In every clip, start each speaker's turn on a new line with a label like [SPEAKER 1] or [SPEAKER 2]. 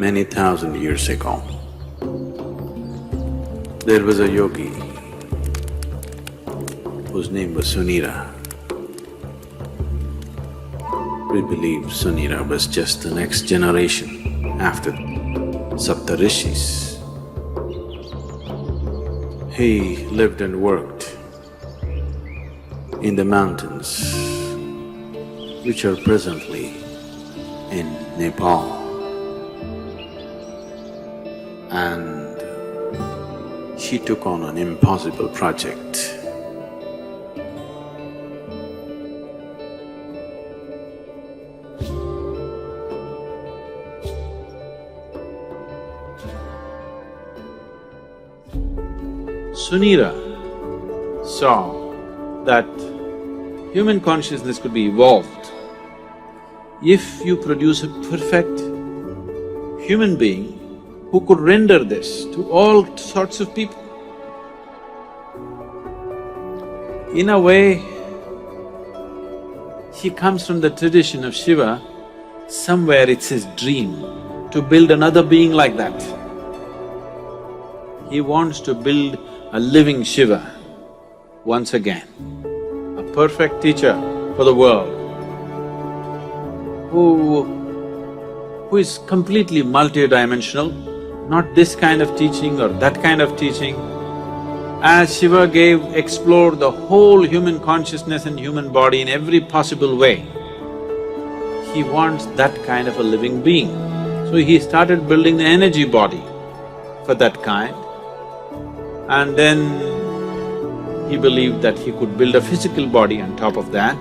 [SPEAKER 1] many thousand years ago, there was a yogi whose name was Sunira. We believe Sunira was just the next generation after Saptarishis. He lived and worked in the mountains which are presently in Nepal. And he took on an impossible project. Sunira saw that human consciousness could be evolved if you produce a perfect human being who could render this to all sorts of people. In a way, he comes from the tradition of Shiva. Somewhere it's his dream to build another being like that. He wants to build a living Shiva once again, a perfect teacher for the world who is completely multidimensional, not this kind of teaching or that kind of teaching. As Shiva explored the whole human consciousness and human body in every possible way, he wants that kind of a living being. So he started building the energy body for that kind, and then he believed that he could build a physical body on top of that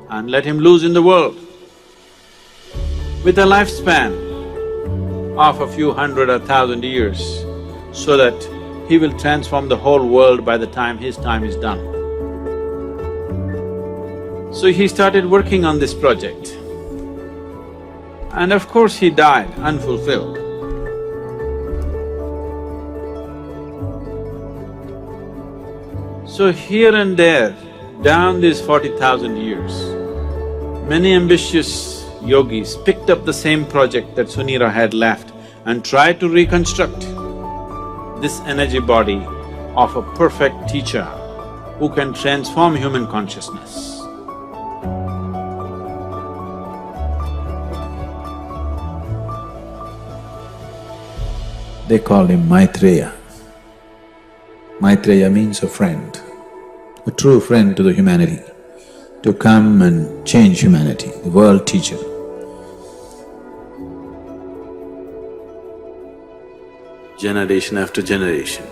[SPEAKER 1] and let him loose in the world. With a lifespan of a few hundred or thousand years, so that he will transform the whole world by the time his time is done. So he started working on this project. And of course he died unfulfilled. So here and there, down these 40,000 years, many ambitious yogis picked up the same project that Sunira had left and tried to reconstruct this energy body of a perfect teacher who can transform human consciousness. They call him Maitreya. Maitreya means a friend, a true friend to the humanity, to come and change humanity, the world teacher. Generation after generation,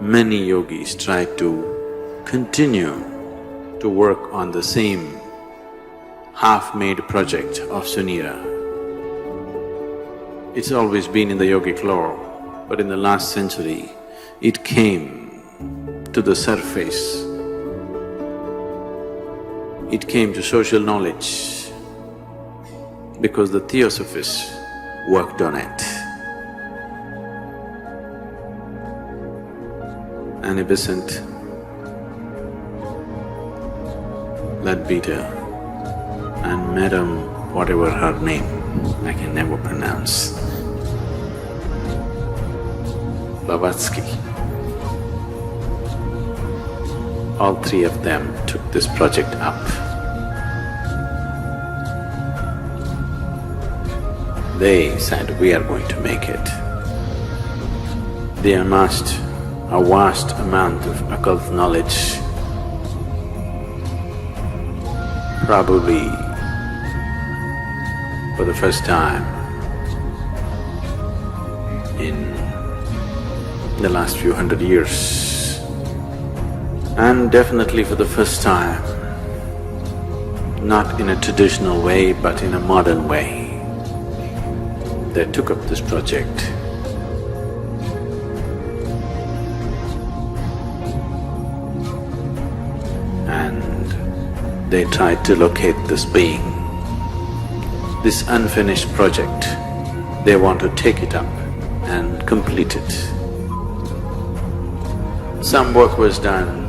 [SPEAKER 1] many yogis tried to continue to work on the same half-made project of Sunira. It's always been in the yogic lore, but in the last century, it came to the surface. It came to social knowledge because the Theosophists worked on it. An Abyssant Leadbeater and Madam whatever her name, I can never pronounce, Blavatsky. All three of them took this project up. They said, we are going to make it. They amassed a vast amount of occult knowledge, probably for the first time in the last few hundred years, and definitely for the first time, not in a traditional way but in a modern way. They took up this project. And they tried to locate this being, this unfinished project. They want to take it up and complete it. Some work was done.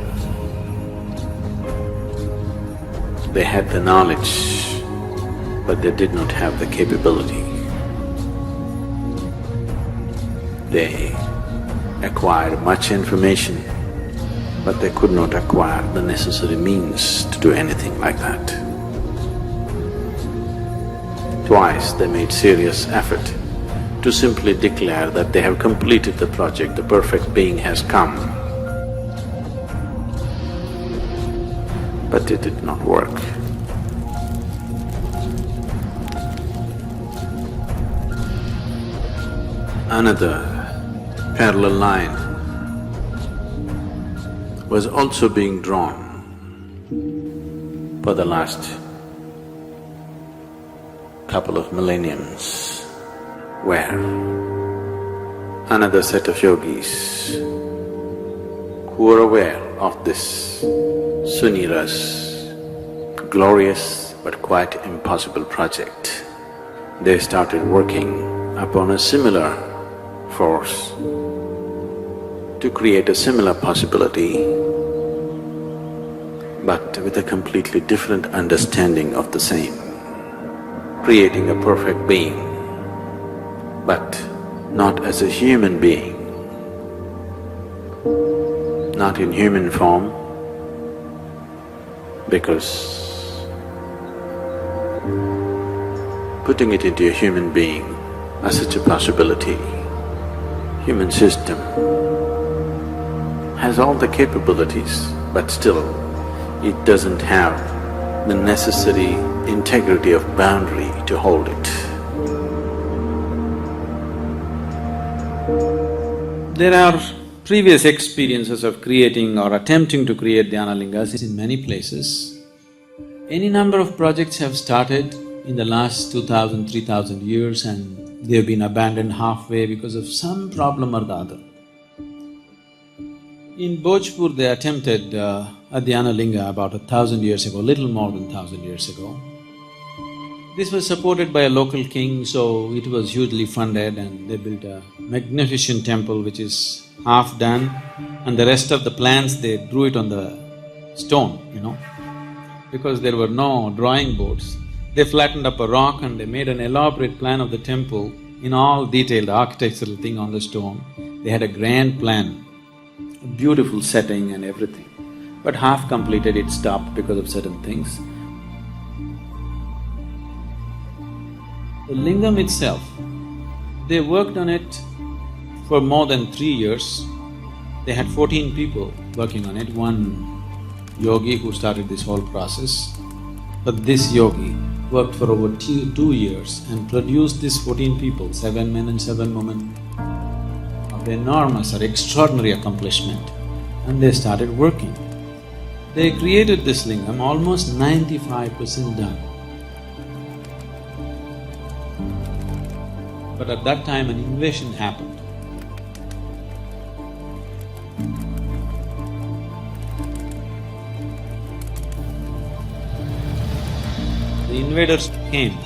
[SPEAKER 1] They had the knowledge, but they did not have the capability. They acquired much information, but they could not acquire the necessary means to do anything like that. Twice they made serious effort to simply declare that they have completed the project, the perfect being has come. But it did not work. Another parallel line was also being drawn for the last couple of millenniums, where another set of yogis who were aware of this Sunira's glorious but quite impossible project, they started working upon a similar force to create a similar possibility, but with a completely different understanding of the same, creating a perfect being, but not as a human being, not in human form, because putting it into a human being as such a possibility, human system has all the capabilities, but still it doesn't have the necessary integrity of boundary to hold it. There are previous experiences of creating or attempting to create Dhyanalingas in many places. Any number of projects have started in the last 2000, 3000 years and they've been abandoned halfway because of some problem or the other. In Bhojpur, they attempted a Dhyanalinga about 1000 years ago, little more than 1000 years ago. This was supported by a local king, so it was hugely funded and they built a magnificent temple which is half done, and the rest of the plans they drew it on the stone, because there were no drawing boards. They flattened up a rock and they made an elaborate plan of the temple in all detail, the architectural thing on the stone. They had a grand plan, a beautiful setting and everything. But half completed, it stopped because of certain things. The lingam itself, they worked on it for more than 3 years. They had 14 people working on it, one yogi who started this whole process. But this yogi worked for over 2 years and produced these 14 people, 7 men and 7 women, of enormous or extraordinary accomplishment, and they started working. They created this lingam almost 95% done. But at that time an invasion happened. The invaders came.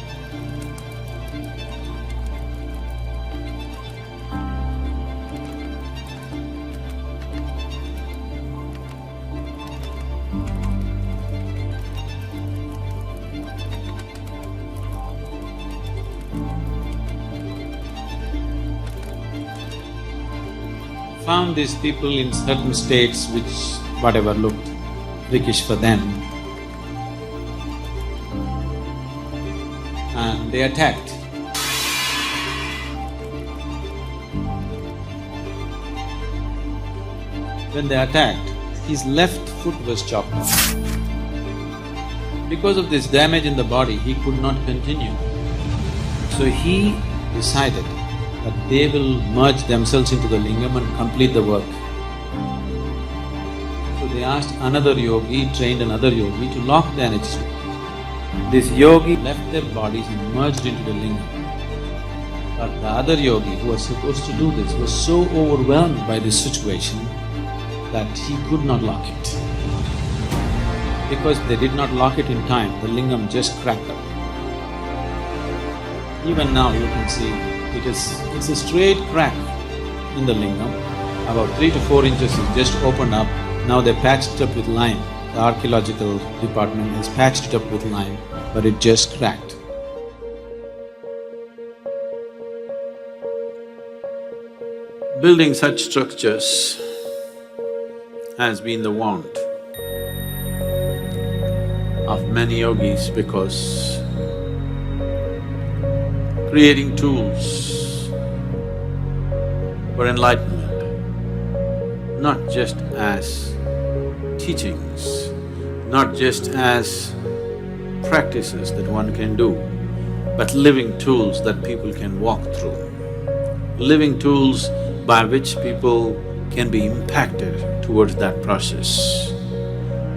[SPEAKER 1] Found these people in certain states which whatever looked freakish for them, and they attacked. When they attacked, his left foot was chopped off. Because of this damage in the body, he could not continue. So he decided that they will merge themselves into the lingam and complete the work. So they asked another yogi, trained another yogi to lock the energies. This yogi left their bodies and merged into the lingam. But the other yogi who was supposed to do this was so overwhelmed by this situation that he could not lock it. Because they did not lock it in time, the lingam just cracked up. Even now you can see it's a straight crack in the lingam, about 3 to 4 inches is just opened up. Now they patched it up with lime. The archaeological department has patched it up with lime, but it just cracked. Building such structures has been the want of many yogis because creating tools for enlightenment, not just as teachings, not just as practices that one can do, but living tools that people can walk through, living tools by which people can be impacted towards that process,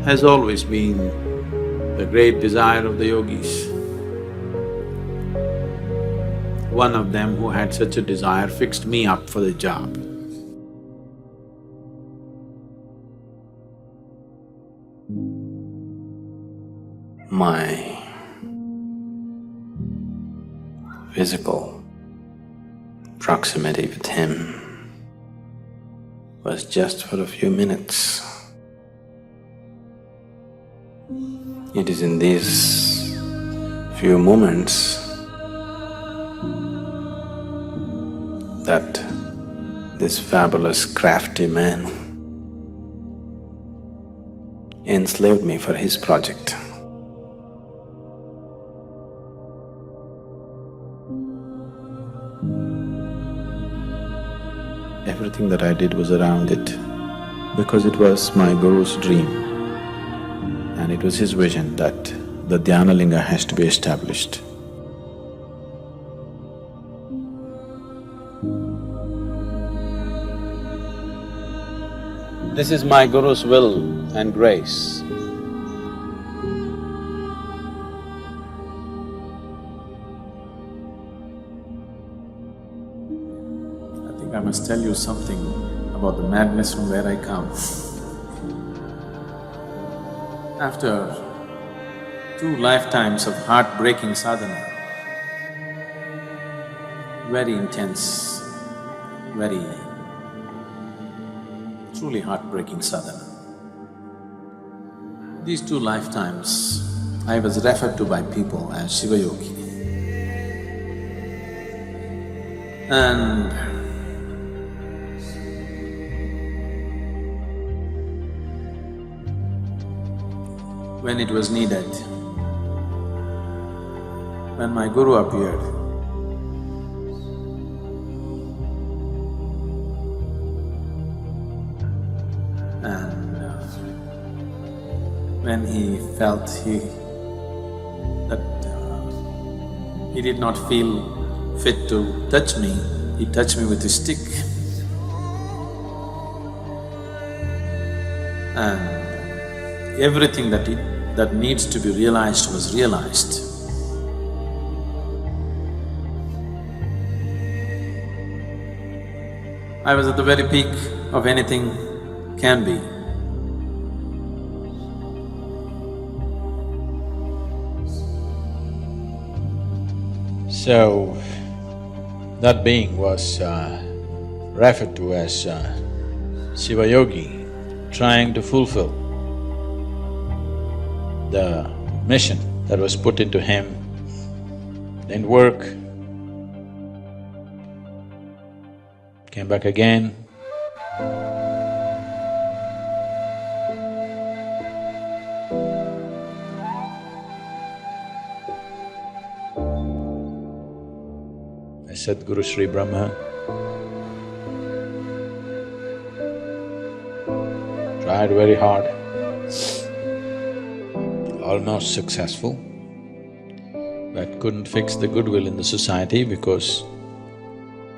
[SPEAKER 1] has always been the great desire of the yogis. One of them who had such a desire fixed me up for the job.
[SPEAKER 2] My physical proximity with him was just for a few minutes. It is in these few moments that this fabulous, crafty man enslaved me for his project. Everything that I did was around it because it was my Guru's dream and it was his vision that the Dhyana Linga has to be established.
[SPEAKER 1] This is my Guru's will and grace.
[SPEAKER 3] I must tell you something about the madness from where I come. After 2 lifetimes of heartbreaking sadhana, very intense, very truly heartbreaking sadhana. These 2 lifetimes, I was referred to by people as Shiva Yogi. And when it was needed, when my Guru appeared, and when he felt he did not feel fit to touch me, he touched me with his stick. And everything that needs to be realized was realized. I was at the very peak of anything can be.
[SPEAKER 4] So, that being was referred to as Shiva Yogi, trying to fulfill the mission that was put into him. Didn't work, came back again. Sadhguru Sri Brahma tried very hard, almost successful, but couldn't fix the goodwill in the society because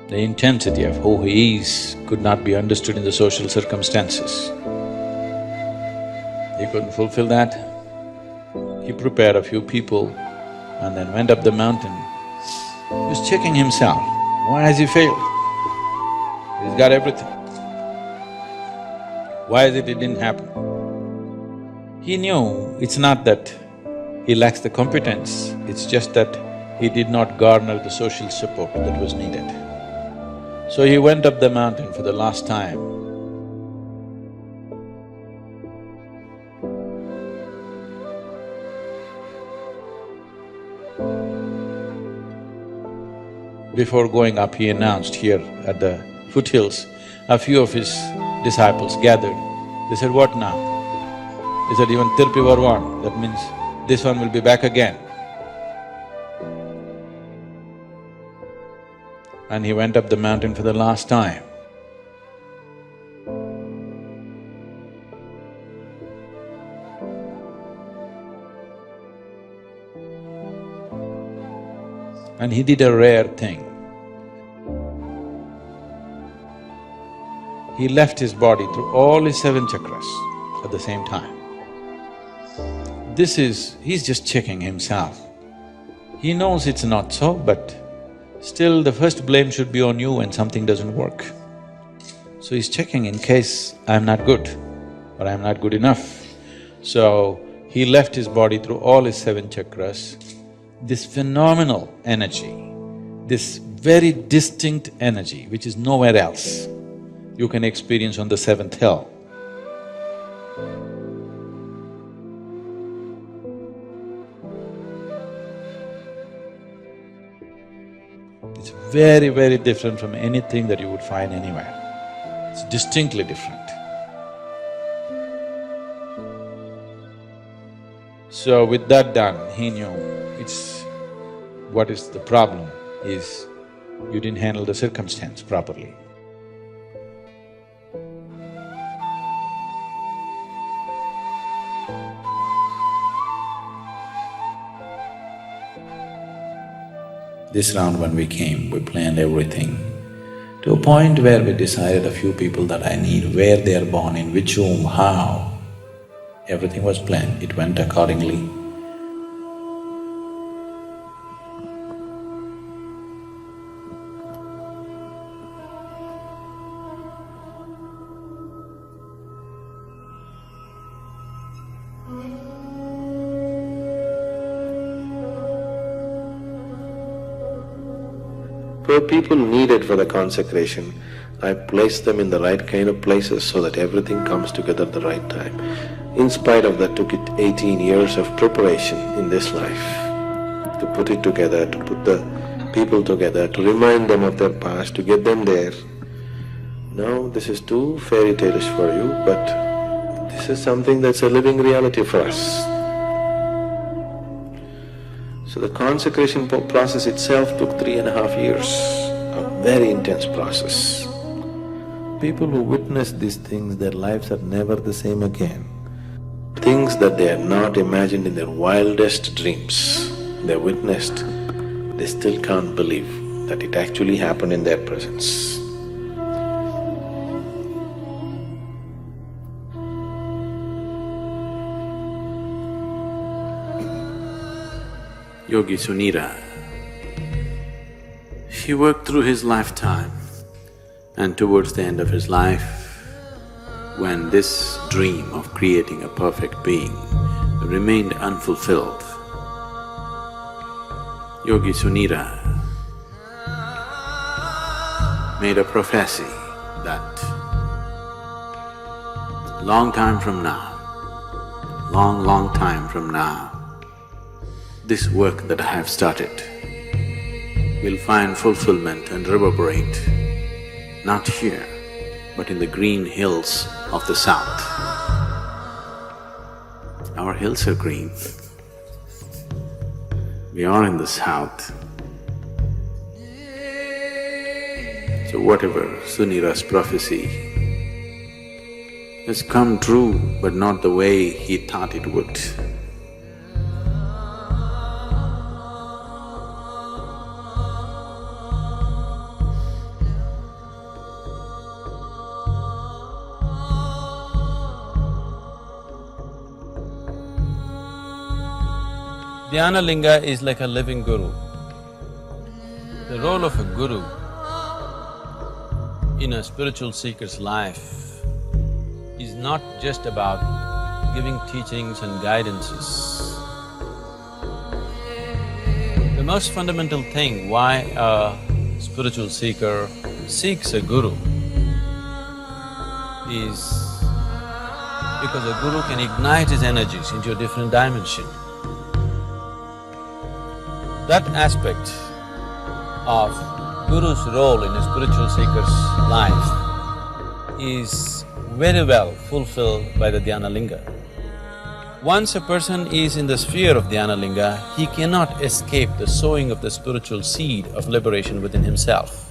[SPEAKER 4] the intensity of who he is could not be understood in the social circumstances. He couldn't fulfill that. He prepared a few people and then went up the mountain. He was checking himself, why has he failed? He's got everything. Why is it didn't happen? He knew it's not that he lacks the competence, it's just that he did not garner the social support that was needed. So he went up the mountain for the last time. Before going up, he announced here at the foothills, A few of his disciples gathered. They said, "What now?" He said, "Even Tirpi Varwan, that means this one will be back again." And he went up the mountain for the last time. And he did a rare thing. He left his body through all his 7 chakras at the same time. He's just checking himself. He knows it's not so, but still the first blame should be on you when something doesn't work. So he's checking in case I'm not good or I'm not good enough. So he left his body through all his 7 chakras. This phenomenal energy, this very distinct energy which is nowhere else, you can experience on the 7th hill. It's very, very different from anything that you would find anywhere. It's distinctly different. So with that done, he knew what is the problem is you didn't handle the circumstance properly.
[SPEAKER 2] This round when we came, we planned everything to a point where we decided a few people that I need, where they are born, in which room, how. Everything was planned, it went accordingly. For people needed for the consecration, I placed them in the right kind of places so that everything comes together at the right time. In spite of that, took it 18 years of preparation in this life to put it together, to put the people together, to remind them of their past, to get them there. No, this is too fairy tale-ish for you, but this is something that's a living reality for us. So the consecration process itself took 3.5 years, a very intense process. People who witness these things, their lives are never the same again. Things that they had not imagined in their wildest dreams, they witnessed, they still can't believe that it actually happened in their presence.
[SPEAKER 1] Yogi Sunira, he worked through his lifetime, and towards the end of his life, when this dream of creating a perfect being remained unfulfilled, Yogi Sunira made a prophecy that long time from now, long time from now, this work that I have started will find fulfillment and reverberate, not here, but in the green hills of the south. Our hills are green. We are in the south. So whatever Sunira's prophecy has come true, but not the way he thought it would.
[SPEAKER 3] Dhyanalinga is like a living guru. The role of a guru in a spiritual seeker's life is not just about giving teachings and guidances. The most fundamental thing why a spiritual seeker seeks a guru is because a guru can ignite his energies into a different dimension. That aspect of Guru's role in a spiritual seeker's life is very well fulfilled by the dhyana linga. Once a person is in the sphere of dhyana linga, he cannot escape the sowing of the spiritual seed of liberation within himself.